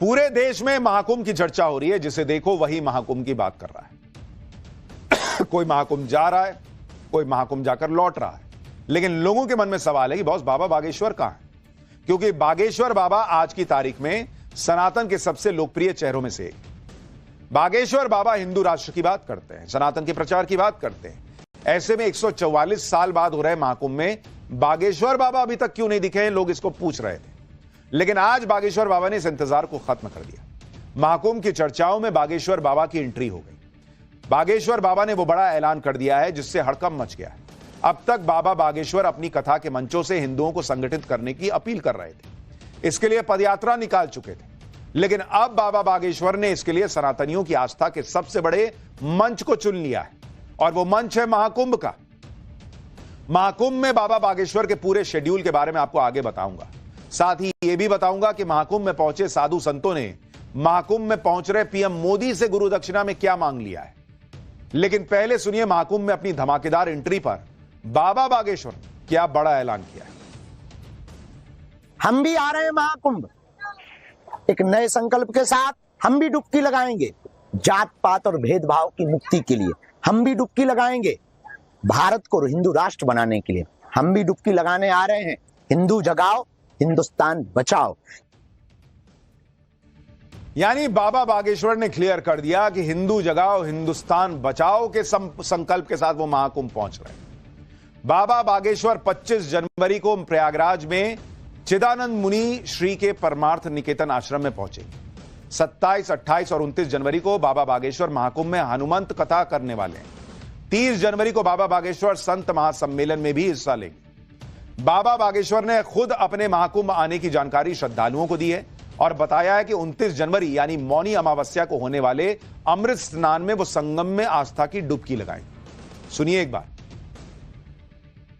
पूरे देश में महाकुंभ की चर्चा हो रही है, जिसे देखो वही महाकुंभ की बात कर रहा है। कोई महाकुंभ जा रहा है, कोई महाकुंभ जाकर लौट रहा है, लेकिन लोगों के मन में सवाल है कि बॉस बाबा बागेश्वर कहां है? क्योंकि बागेश्वर बाबा आज की तारीख में सनातन के सबसे लोकप्रिय चेहरों में से एक। बागेश्वर बाबा हिंदू राष्ट्र की बात करते हैं, सनातन के प्रचार की बात करते हैं। ऐसे में 144 साल बाद हो रहे महाकुंभ में बागेश्वर बाबा अभी तक क्यों नहीं दिखे हैं, लोग इसको पूछ रहे थे। लेकिन आज बागेश्वर बाबा ने इस इंतजार को खत्म कर दिया। महाकुंभ की चर्चाओं में बागेश्वर बाबा की एंट्री हो गई। बागेश्वर बाबा ने वो बड़ा ऐलान कर दिया है जिससे हड़कंप मच गया है। अब तक बाबा बागेश्वर अपनी कथा के मंचों से हिंदुओं को संगठित करने की अपील कर रहे थे, इसके लिए पदयात्रा निकाल चुके थे। लेकिन अब बाबा बागेश्वर ने इसके लिए सनातनियों की आस्था के सबसे बड़े मंच को चुन लिया है, और वो मंच है महाकुंभ का। महाकुंभ में बाबा बागेश्वर के पूरे शेड्यूल के बारे में आपको आगे बताऊंगा। साथ ही यह भी बताऊंगा कि महाकुंभ में पहुंचे साधु संतों ने महाकुंभ में पहुंच रहे पीएम मोदी से गुरु दक्षिणा में क्या मांग लिया है। लेकिन पहले सुनिए महाकुंभ में अपनी धमाकेदार एंट्री पर बाबा बागेश्वर ने क्या बड़ा ऐलान किया है। हम भी आ रहे हैं महाकुंभ, एक नए संकल्प के साथ हम भी डुबकी लगाएंगे। जात पात और भेदभाव की मुक्ति के लिए हम भी डुबकी लगाएंगे। भारत को हिंदू राष्ट्र बनाने के लिए हम भी डुबकी लगाने आ रहे हैं। हिंदू जगाओ, हिंदुस्तान बचाओ। यानी बाबा बागेश्वर ने क्लियर कर दिया कि हिंदू जगाओ हिंदुस्तान बचाओ के संकल्प के साथ वो महाकुंभ पहुंच रहे हैं। बाबा बागेश्वर 25 जनवरी को प्रयागराज में चिदानंद मुनि श्री के परमार्थ निकेतन आश्रम में पहुंचेंगे। 27, 28 और 29 जनवरी को बाबा बागेश्वर महाकुंभ में हनुमंत कथा करने वाले हैं। 30 जनवरी को बाबा बागेश्वर संत महासम्मेलन में भी हिस्सा लेंगे। बाबा बागेश्वर ने खुद अपने महाकुंभ आने की जानकारी श्रद्धालुओं को दी है और बताया है कि 29 जनवरी यानी मौनी अमावस्या को होने वाले अमृत स्नान में वो संगम में आस्था की डुबकी लगाएंगे। सुनिए एक बार।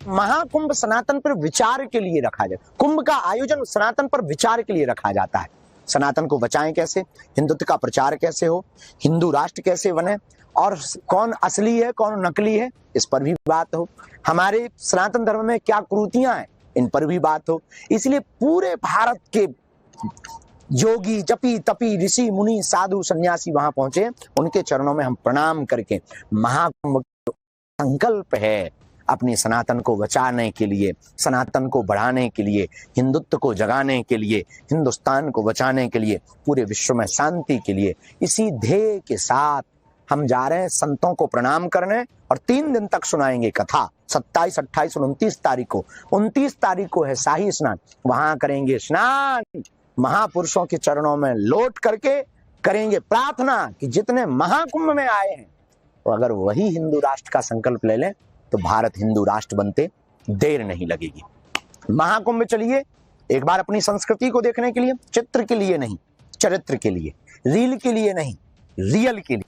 महाकुंभ सनातन पर विचार के लिए रखा जाए। कुंभ का आयोजन सनातन पर विचार के लिए रखा जाता है। सनातन को बचाएं कैसे, हिंदुत्व का प्रचार कैसे हो, हिंदू राष्ट्र कैसे बने, और कौन असली है कौन नकली है, इस पर भी बात हो। हमारे सनातन धर्म में क्या कुरीतियां हैं, इन पर भी बात हो। इसलिए पूरे भारत के योगी, जपी, तपी, ऋषि, मुनि, साधु, सन्यासी वहां पहुंचे। उनके चरणों में हम प्रणाम करके महाकुंभ संकल्प है अपनी सनातन को बचाने के लिए, सनातन को बढ़ाने के लिए, हिंदुत्व को जगाने के लिए, हिंदुस्तान को बचाने के लिए, पूरे विश्व में शांति के लिए, इसी ध्येय के साथ हम जा रहे हैं संतों को प्रणाम करने। और 3 दिन तक सुनाएंगे कथा। 27, 28 और 29 तारीख को। 29 तारीख को है शाही स्नान, वहां करेंगे स्नान। महापुरुषों के चरणों में लौट करके करेंगे प्रार्थना कि जितने महाकुंभ में आए हैं, तो अगर वही हिंदू राष्ट्र का संकल्प ले लें तो भारत हिंदू राष्ट्र बनते देर नहीं लगेगी। महाकुंभ में चलिए एक बार अपनी संस्कृति को देखने के लिए, चित्र के लिए नहीं, चरित्र के लिए, रील के लिए नहीं, रियल के लिए।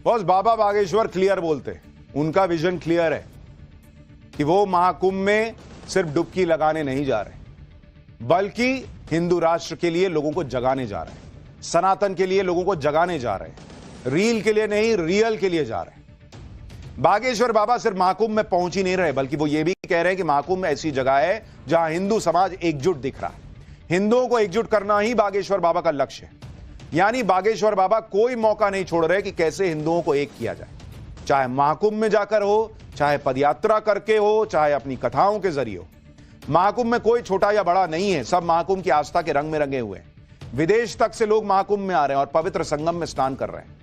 बॉस बाबा बागेश्वर क्लियर बोलते हैं, उनका विजन क्लियर है कि वो महाकुंभ में सिर्फ डुबकी लगाने नहीं जा रहे, बल्कि हिंदू राष्ट्र के लिए लोगों को जगाने जा रहे हैं, सनातन के लिए लोगों को जगाने जा रहे हैं, रील के लिए नहीं रियल के लिए जा रहे हैं। बागेश्वर बाबा सिर्फ महाकुंभ में पहुंच ही नहीं रहे, बल्कि वो ये भी कह रहे हैं कि महाकुंभ ऐसी जगह है जहां हिंदू समाज एकजुट दिख रहा है। हिंदुओं को एकजुट करना ही बागेश्वर बाबा का लक्ष्य है। यानी बागेश्वर बाबा कोई मौका नहीं छोड़ रहे कि कैसे हिंदुओं को एक किया जाए, चाहे महाकुंभ में जाकर हो, चाहे पदयात्रा करके हो, चाहे अपनी कथाओं के जरिए हो। महाकुंभ में कोई छोटा या बड़ा नहीं है, सब महाकुंभ की आस्था के रंग में रंगे हुए हैं। विदेश तक से लोग महाकुंभ में आ रहे हैं और पवित्र संगम में स्नान कर रहे हैं।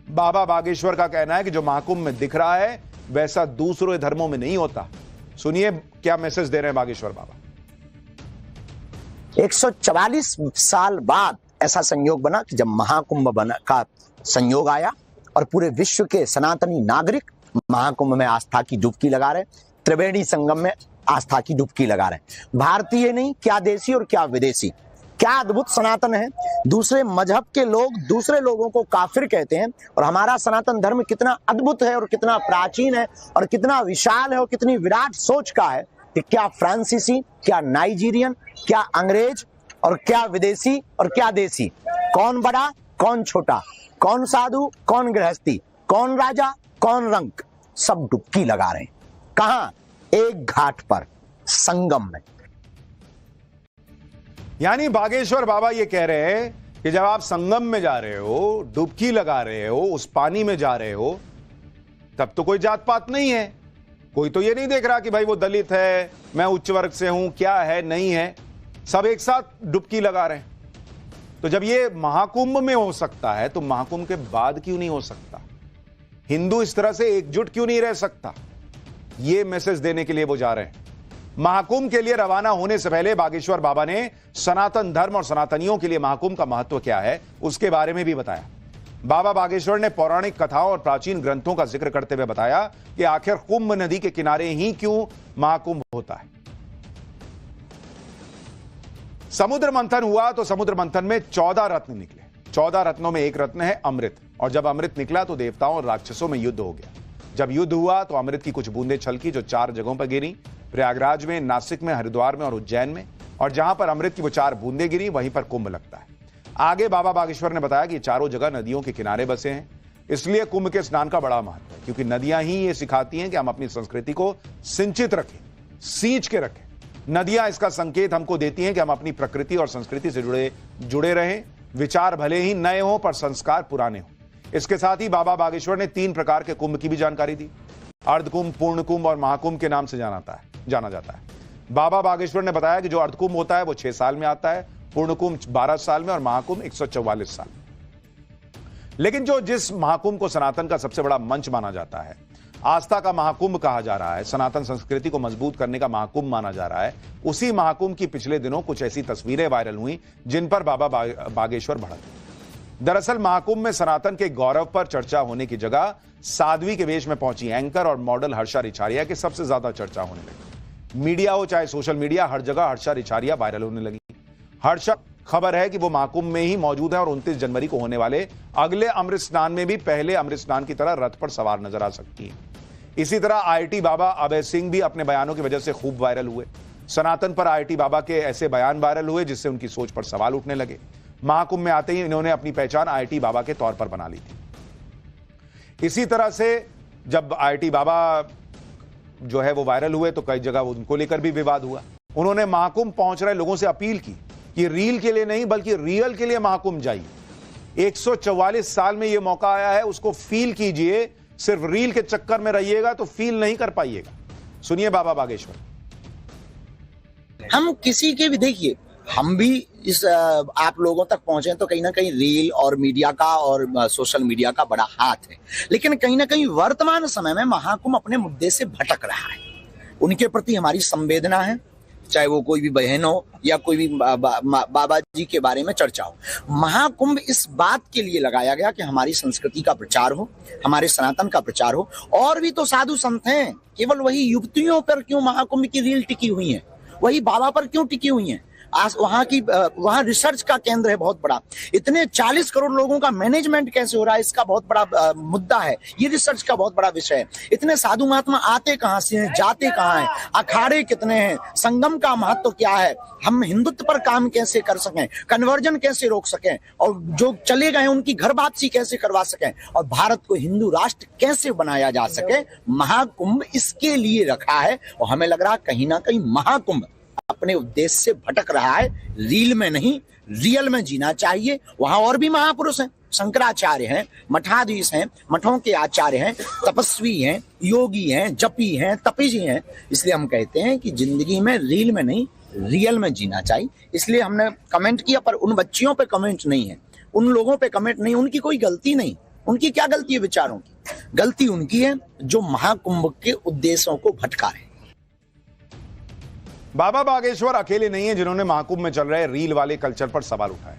बाबा बागेश्वर का कहना है कि जो महाकुंभ में दिख रहा है वैसा दूसरे धर्मों में नहीं होता। सुनिए क्या मैसेज दे रहे हैं बागेश्वर बाबा। 144 साल बाद ऐसा संयोग बना कि जब महाकुंभ का संयोग आया और पूरे विश्व के सनातनी नागरिक महाकुंभ में आस्था की डुबकी लगा रहे, त्रिवेणी संगम में आस्था की डुबकी लगा रहे। भारतीय नहीं, क्या देशी और क्या विदेशी। क्या अद्भुत सनातन है। दूसरे मजहब के लोग दूसरे लोगों को काफिर कहते हैं, और हमारा सनातन धर्म कितना अद्भुत है और कितना प्राचीन है और कितना विशाल है और कितनी विराट सोच का है कि क्या फ्रांसीसी, क्या नाइजीरियन, क्या अंग्रेज और क्या विदेशी और क्या देशी, कौन बड़ा कौन छोटा, कौन साधु कौन गृहस्थी, कौन राजा कौन रंक, सब डुबकी लगा रहे हैं। कहां? एक घाट पर, संगम में। यानी बागेश्वर बाबा ये कह रहे हैं कि जब आप संगम में जा रहे हो, डुबकी लगा रहे हो, उस पानी में जा रहे हो, तब तो कोई जात पात नहीं है। कोई तो ये नहीं देख रहा कि भाई वो दलित है, मैं उच्च वर्ग से हूं, क्या है नहीं है, सब एक साथ डुबकी लगा रहे हैं। तो जब ये महाकुंभ में हो सकता है तो महाकुंभ के बाद क्यों नहीं हो सकता? हिंदू इस तरह से एकजुट क्यों नहीं रह सकता? ये मैसेज देने के लिए वो जा रहे हैं। महाकुंभ के लिए रवाना होने से पहले बागेश्वर बाबा ने सनातन धर्म और सनातनियों के लिए महाकुंभ का महत्व क्या है उसके बारे में भी बताया। बाबा बागेश्वर ने पौराणिक कथाओं और प्राचीन ग्रंथों का जिक्र करते हुए बताया कि आखिर कुंभ नदी के किनारे ही क्यों महाकुंभ होता है। समुद्र मंथन हुआ तो समुद्र मंथन में 14 रत्न निकले। 14 रत्नों में एक रत्न है अमृत, और जब अमृत निकला तो देवताओं और राक्षसों में युद्ध हो गया। जब युद्ध हुआ तो अमृत की कुछ बूंदें छलकी जो 4 जगहों पर गिरी, प्रयागराज में, नासिक में, हरिद्वार में और उज्जैन में। और जहां पर अमृत की वो 4 बूंदें गिरी वहीं पर कुंभ लगता है। आगे बाबा बागेश्वर ने बताया कि चारों जगह नदियों के किनारे बसे हैं, इसलिए कुंभ के स्नान का बड़ा महत्व है, क्योंकि नदियां ही ये सिखाती हैं कि हम अपनी संस्कृति को सिंचित रखें, सींच के रखें। नदियां इसका संकेत हमको देती हैं कि हम अपनी प्रकृति और संस्कृति से जुड़े रहें। विचार भले ही नए हों पर संस्कार पुराने हों। इसके साथ ही बाबा बागेश्वर ने 3 प्रकार के कुंभ की भी जानकारी दी। अर्धकुंभ, पूर्ण कुंभ और महाकुंभ के नाम से जाना जाता है। बाबा बागेश्वर ने बताया कि जो अर्धकुंभ होता है वो 6 साल में आता है, पूर्ण कुंभ 12 साल में और महाकुंभ 144 साल में। लेकिन जिस महाकुंभ को सनातन का सबसे बड़ा मंच माना जाता है, आस्था का महाकुंभ कहा जा रहा है, सनातन संस्कृति को मजबूत करने का महाकुंभ माना जा रहा है, उसी महाकुंभ की पिछले दिनों कुछ ऐसी तस्वीरें वायरल हुई जिन पर बाबा बागेश्वर भड़के। दरअसल महाकुंभ में सनातन के गौरव पर चर्चा होने की जगह साध्वी के वेश में पहुंची एंकर और मॉडल हर्षा रिछारिया की सबसे ज्यादा चर्चा होने लगी। मीडिया हो चाहे सोशल मीडिया, हर जगह हर्षा रिछारिया वायरल होने लगी। हर्षा खबर है कि वो महाकुंभ में ही मौजूद है और 29 जनवरी को होने वाले अगले अमृत स्नान में भी पहले अमृत स्नान की तरह रथ पर सवार नजर आ सकती है। इसी तरह आईटी बाबा अभय सिंह भी अपने बयानों की वजह से खूब वायरल हुए। सनातन पर आईटी बाबा के ऐसे बयान वायरल हुए जिससे उनकी सोच पर सवाल उठने लगे। महाकुंभ में आते ही इन्होंने अपनी पहचान आईटी बाबा के तौर पर बना ली थी। इसी तरह से जब आईटी बाबा जो है वो वायरल हुए तो कई जगह उनको लेकर भी विवाद हुआ। उन्होंने महाकुंभ पहुंच रहे लोगों से अपील की कि रील के लिए नहीं बल्कि रियल के लिए महाकुंभ जाइए। 144 साल में यह मौका आया है, उसको फील कीजिए। सिर्फ रील के चक्कर में रहिएगा तो फील नहीं कर पाइएगा। सुनिए बाबा बागेश्वर। हम किसी के भी, देखिए हम भी इस आप लोगों तक पहुंचे तो कहीं ना कहीं रील और मीडिया का और सोशल मीडिया का बड़ा हाथ है, लेकिन कहीं ना कहीं वर्तमान समय में महाकुंभ अपने मुद्दे से भटक रहा है। उनके प्रति हमारी संवेदना है, चाहे वो कोई भी बहन हो या कोई भी बाबा जी के बारे में चर्चा हो। महाकुंभ इस बात के लिए लगाया गया कि हमारी संस्कृति का प्रचार हो, हमारे सनातन का प्रचार हो। और भी तो साधु संत हैं, केवल वही युवतियों पर क्यों महाकुंभ की रील टिकी हुई है, वही बाबा पर क्यों टिकी हुई है? वहां रिसर्च का केंद्र है बहुत बड़ा। इतने 40 करोड़ लोगों का मैनेजमेंट कैसे हो रहा है, इसका बहुत बड़ा मुद्दा है। ये रिसर्च का बहुत बड़ा विषय है। इतने साधु महात्मा आते कहां से हैं, जाते कहां हैं, अखाड़े कितने हैं, संगम का महत्व क्या है, हम हिंदुत्व पर काम कैसे कर सकें, कन्वर्जन कैसे रोक सकें, और जो चले गए उनकी घर वापसी कैसे करवा सकें, और भारत को हिंदू राष्ट्र कैसे बनाया जा सके। महाकुंभ इसके लिए रखा है। और हमें लग रहा कहीं ना कहीं महाकुंभ अपने उद्देश्य से भटक रहा है। रील में नहीं, रियल में जीना चाहिए। वहां और भी महापुरुष हैं, शंकराचार्य हैं, मठाधीश हैं, मठों के आचार्य हैं, तपस्वी हैं, योगी हैं, जपी हैं, तपीजी हैं। इसलिए हम कहते हैं कि जिंदगी में रील में नहीं, रियल में जीना चाहिए। इसलिए हमने कमेंट किया, पर उन बच्चियों पे कमेंट नहीं है, उन लोगों पे कमेंट नहीं। उनकी कोई गलती नहीं। उनकी क्या गलती है? विचारों की गलती उनकी है जो महाकुंभ के उद्देश्यों को भटका रहे। बाबा बागेश्वर अकेले नहीं है जिन्होंने महाकुंभ में चल रहे रील वाले कल्चर पर सवाल उठाए।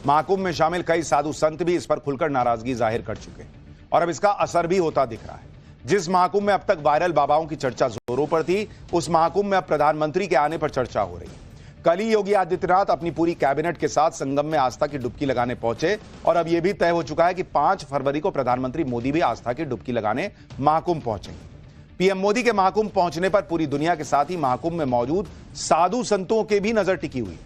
महाकुंभ में शामिल कई साधु संत भी इस पर खुलकर नाराजगी जाहिर कर चुके हैं और अब इसका असर भी होता दिख रहा है। जिस महाकुंभ में अब तक वायरल बाबाओं की चर्चा जोरों पर थी, उस महाकुंभ में अब प्रधानमंत्री के आने पर चर्चा हो रही है। कल ही योगी आदित्यनाथ अपनी पूरी कैबिनेट के साथ संगम में आस्था की डुबकी लगाने पहुंचे और अब यह भी तय हो चुका है कि 5 फरवरी को प्रधानमंत्री मोदी भी आस्था की डुबकी लगाने महाकुंभ पहुंचेंगे। पीएम मोदी के महाकुंभ पहुंचने पर पूरी दुनिया के साथ ही महाकुंभ में मौजूद साधु संतों के भी नजर टिकी हुई।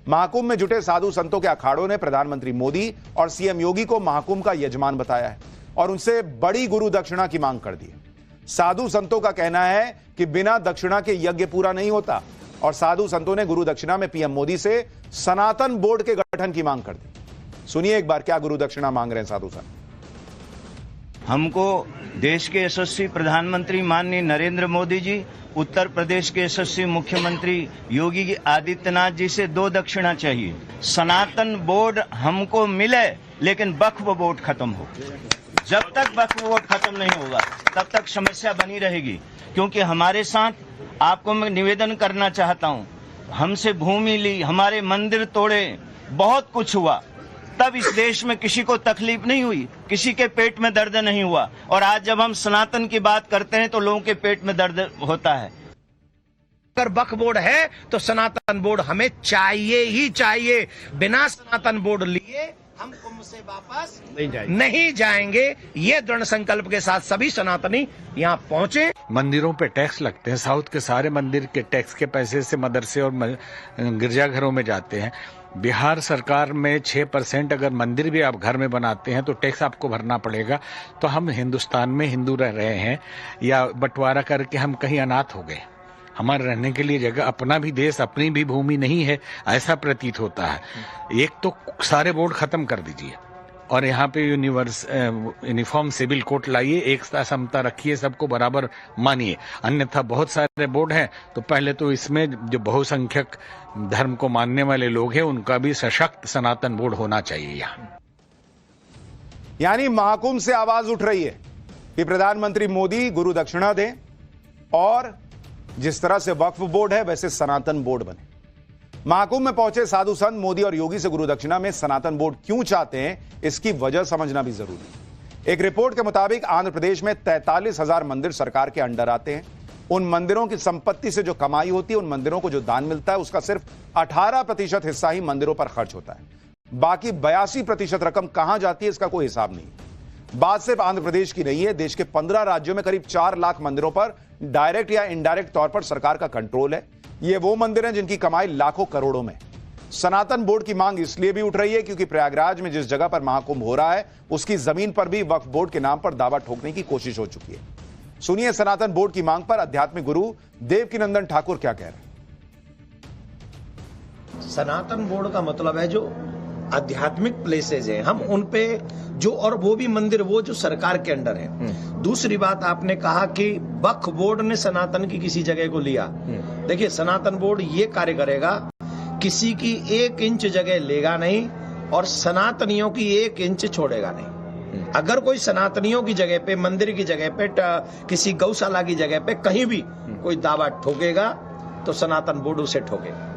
महाकुंभ में जुटे साधु संतों के अखाड़ों ने प्रधानमंत्री मोदी और सीएम योगी को महाकुंभ का यजमान बताया है और उनसे बड़ी गुरु दक्षिणा की मांग कर दी है। साधु संतों का कहना है कि बिना दक्षिणा के यज्ञ पूरा नहीं होता और साधु संतों ने गुरु दक्षिणा में पीएम मोदी से सनातन बोर्ड के गठन की मांग कर दी। सुनिए एक बार क्या गुरु दक्षिणा मांग रहे हैं साधु संत। हमको देश के यशस्वी प्रधानमंत्री माननीय नरेंद्र मोदी जी, उत्तर प्रदेश के यशस्वी मुख्यमंत्री योगी आदित्यनाथ जी से 2 दक्षिणा चाहिए। सनातन बोर्ड हमको मिले, लेकिन वक्फ बोर्ड खत्म हो। जब तक वक्फ बोर्ड खत्म नहीं होगा तब तक समस्या बनी रहेगी। क्योंकि हमारे साथ आपको मैं निवेदन करना चाहता हूं, हमसे भूमि ली, हमारे मंदिर तोड़े, बहुत कुछ हुआ, तब इस देश में किसी को तकलीफ नहीं हुई, किसी के पेट में दर्द नहीं हुआ। और आज जब हम सनातन की बात करते हैं तो लोगों के पेट में दर्द होता है। अगर वक्फ बोर्ड है तो सनातन बोर्ड हमें चाहिए ही चाहिए। बिना सनातन बोर्ड लिए हम कुंभ से वापस नहीं जाएंगे। ये दृढ़ संकल्प के साथ सभी सनातनी यहाँ पहुंचे। मंदिरों पे टैक्स लगते हैं, साउथ के सारे मंदिर के टैक्स के पैसे से मदरसे और गिरजाघरों में जाते हैं। बिहार सरकार में 6% अगर मंदिर भी आप घर में बनाते हैं तो टैक्स आपको भरना पड़ेगा। तो हम हिंदुस्तान में हिंदू रह रहे हैं या बंटवारा करके हम कहीं अनाथ हो गए। हमारे रहने के लिए जगह, अपना भी देश, अपनी भी भूमि नहीं है, ऐसा प्रतीत होता है। एक तो सारे बोर्ड खत्म कर दीजिए और यहाँ पे यूनिफॉर्म सिविल कोड लाइए, एक समता रखिए, सबको बराबर मानिए। अन्यथा बहुत सारे बोर्ड हैं, तो पहले तो इसमें जो बहुसंख्यक धर्म को मानने वाले लोग हैं उनका भी सशक्त सनातन बोर्ड होना चाहिए यहाँ। यानी महाकुंभ से आवाज उठ रही है कि प्रधानमंत्री मोदी गुरु दक्षिणा दें और जिस तरह से वक्फ बोर्ड है वैसे सनातन बोर्ड बने। महाकुंभ में पहुंचे साधु संत मोदी और योगी से गुरु दक्षिणा में सनातन बोर्ड क्यों चाहते हैं, इसकी वजह समझना भी जरूरी है। एक रिपोर्ट के मुताबिक आंध्र प्रदेश में 43,000 मंदिर सरकार के अंडर आते हैं। उन मंदिरों की संपत्ति से जो कमाई होती है, उन मंदिरों को जो दान मिलता है, उसका सिर्फ 18% हिस्सा ही मंदिरों पर खर्च होता है। बाकी 82% रकम कहां जाती है, इसका कोई हिसाब नहीं। बात सिर्फ आंध्र प्रदेश की नहीं है, देश के 15 राज्यों में करीब 4 लाख मंदिरों पर डायरेक्ट या इनडायरेक्ट तौर पर सरकार का कंट्रोल है। ये वो मंदिर हैं जिनकी कमाई लाखों करोड़ों में। सनातन बोर्ड की मांग इसलिए भी उठ रही है क्योंकि प्रयागराज में जिस जगह पर महाकुंभ हो रहा है उसकी जमीन पर भी वक्फ बोर्ड के नाम पर दावा ठोकने की कोशिश हो चुकी है। सुनिए सनातन बोर्ड की मांग पर आध्यात्मिक गुरु देवकीनंदन ठाकुर क्या कह रहे हैं। सनातन बोर्ड का मतलब है जो आध्यात्मिक प्लेसेज हैं, हम उन पे जो, और वो भी मंदिर वो जो सरकार के अंडर है। दूसरी बात आपने कहा कि वक्फ बोर्ड ने सनातन की किसी जगह को लिया। देखिए सनातन बोर्ड ये कार्य करेगा, किसी की 1 इंच जगह लेगा नहीं और सनातनियों की 1 इंच छोड़ेगा नहीं। अगर कोई सनातनियों की जगह पे, मंदिर की जगह पे, किसी गौशाला की जगह पे कहीं भी कोई दावा ठोकेगा तो सनातन बोर्ड उसे ठोकेगा।